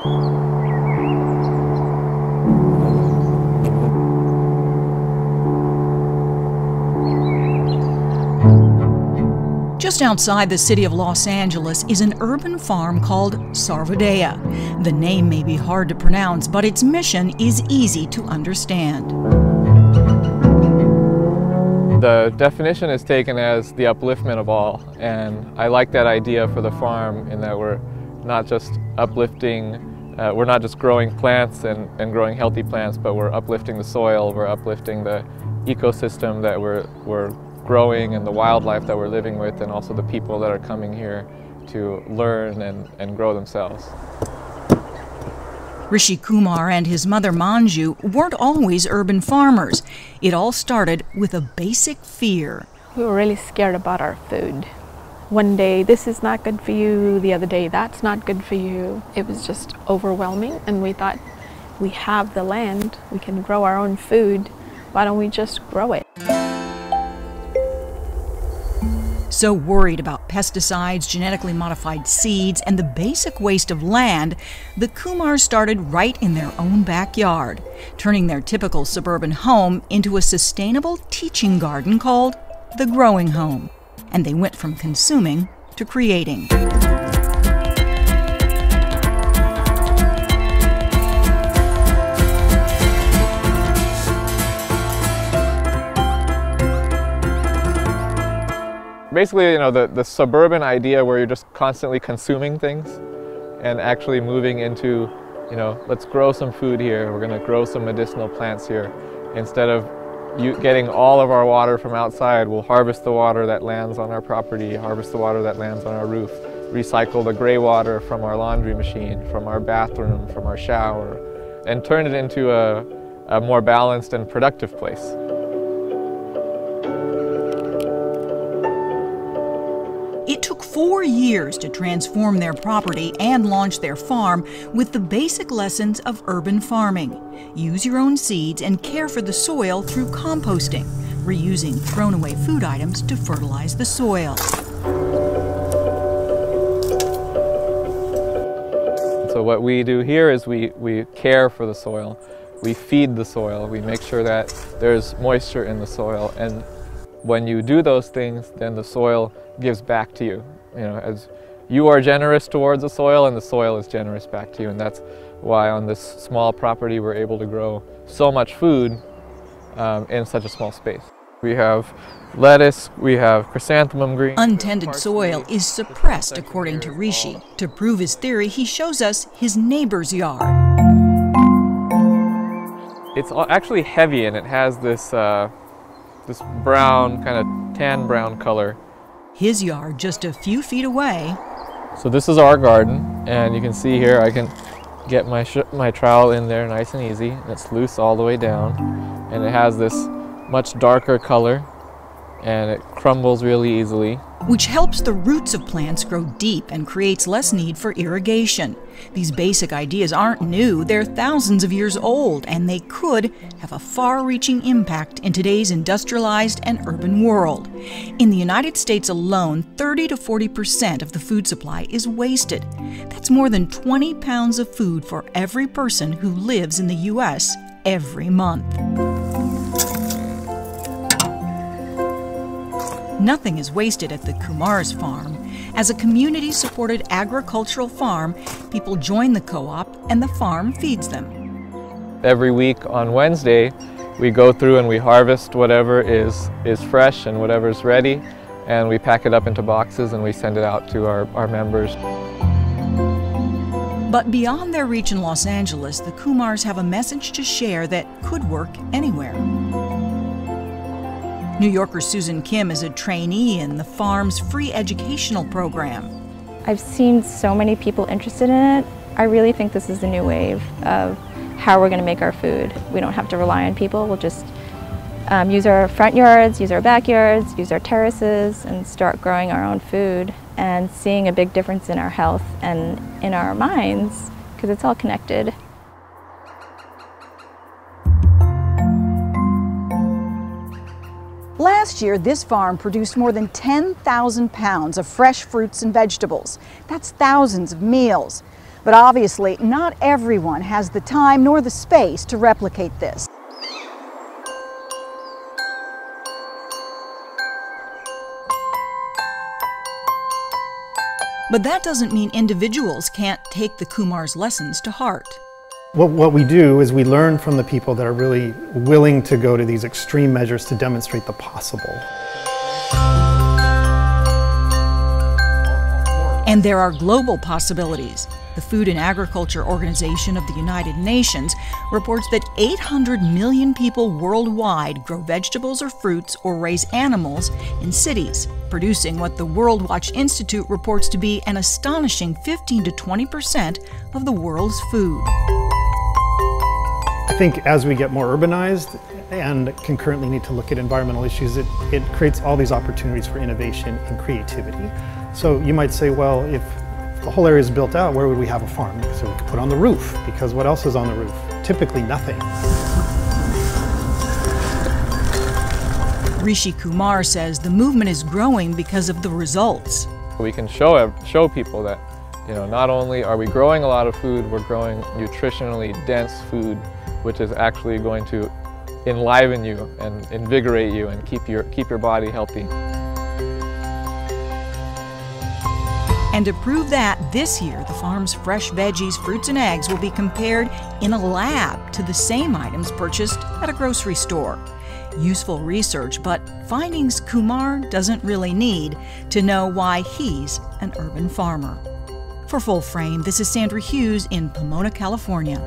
Just outside the city of Los Angeles is an urban farm called Sarvodea. The name may be hard to pronounce, but its mission is easy to understand. The definition is taken as the upliftment of all, and I like that idea for the farm in that we're not just uplifting, we're not just growing plants and growing healthy plants, but we're uplifting the soil, we're uplifting the ecosystem that we're growing and the wildlife that we're living with, and also the people that are coming here to learn and grow themselves. Rishi Kumar and his mother Manju weren't always urban farmers. It all started with a basic fear. We were really scared about our food. One day, this is not good for you. The other day, that's not good for you. It was just overwhelming, and we thought, we have the land, we can grow our own food. Why don't we just grow it? So worried about pesticides, genetically modified seeds, and the basic waste of land, the Kumars started right in their own backyard, turning their typical suburban home into a sustainable teaching garden called the Growing Home. And they went from consuming to creating. Basically, you know, the suburban idea where you're just constantly consuming things and actually moving into, you know, let's grow some food here, we're going to grow some medicinal plants here. Instead of getting all of our water from outside, we'll harvest the water that lands on our property, harvest the water that lands on our roof, recycle the gray water from our laundry machine, from our bathroom, from our shower, and turn it into a more balanced and productive place. It took 4 years to transform their property and launch their farm with the basic lessons of urban farming. Use your own seeds and care for the soil through composting, reusing thrown-away food items to fertilize the soil. So what we do here is we care for the soil, we feed the soil, we make sure that there's moisture in the soil, and when you do those things, then the soil gives back to you. You know, as you are generous towards the soil, and the soil is generous back to you, and that's why on this small property we're able to grow so much food in such a small space. We have lettuce, we have chrysanthemum green. Untended soil is suppressed, according to Rishi. To prove his theory, he shows us his neighbor's yard. It's actually heavy, and it has this this brown, kind of tan brown color. His yard just a few feet away. So this is our garden, and you can see here I can get my trowel in there nice and easy. It's loose all the way down, and it has this much darker color, and it crumbles really easily. Which helps the roots of plants grow deep and creates less need for irrigation. These basic ideas aren't new, they're thousands of years old, and they could have a far-reaching impact in today's industrialized and urban world. In the United States alone, 30 to 40% of the food supply is wasted. That's more than 20 pounds of food for every person who lives in the U.S. every month. Nothing is wasted at the Kumar's farm. As a community-supported agricultural farm, people join the co-op and the farm feeds them. Every week on Wednesday, we go through and we harvest whatever is fresh and whatever's ready, and we pack it up into boxes and we send it out to our members. But beyond their reach in Los Angeles, the Kumars have a message to share that could work anywhere. New Yorker Susan Kim is a trainee in the farm's free educational program. I've seen so many people interested in it. I really think this is the new wave of how we're going to make our food. We don't have to rely on people. We'll just use our front yards, use our backyards, use our terraces, and start growing our own food and seeing a big difference in our health and in our minds, because it's all connected. Last year, this farm produced more than 10,000 pounds of fresh fruits and vegetables. That's thousands of meals. But obviously, not everyone has the time nor the space to replicate this. But that doesn't mean individuals can't take the Kumar's lessons to heart. What we do is we learn from the people that are really willing to go to these extreme measures to demonstrate the possible. And there are global possibilities. The Food and Agriculture Organization of the United Nations reports that 800 million people worldwide grow vegetables or fruits or raise animals in cities, producing what the World Watch Institute reports to be an astonishing 15 to 20% of the world's food. I think as we get more urbanized and concurrently need to look at environmental issues, it creates all these opportunities for innovation and creativity. So you might say, well, if the whole area is built out, where would we have a farm? So we could put on the roof, because what else is on the roof? Typically nothing. Rishi Kumar says the movement is growing because of the results. We can show people that, not only are we growing a lot of food, we're growing nutritionally dense food, which is actually going to enliven you and invigorate you and keep your body healthy. And to prove that, this year the farm's fresh veggies, fruits, and eggs will be compared in a lab to the same items purchased at a grocery store. Useful research, but findings Kumar doesn't really need to know why he's an urban farmer. For Full Frame, this is Sandra Hughes in Pomona, California.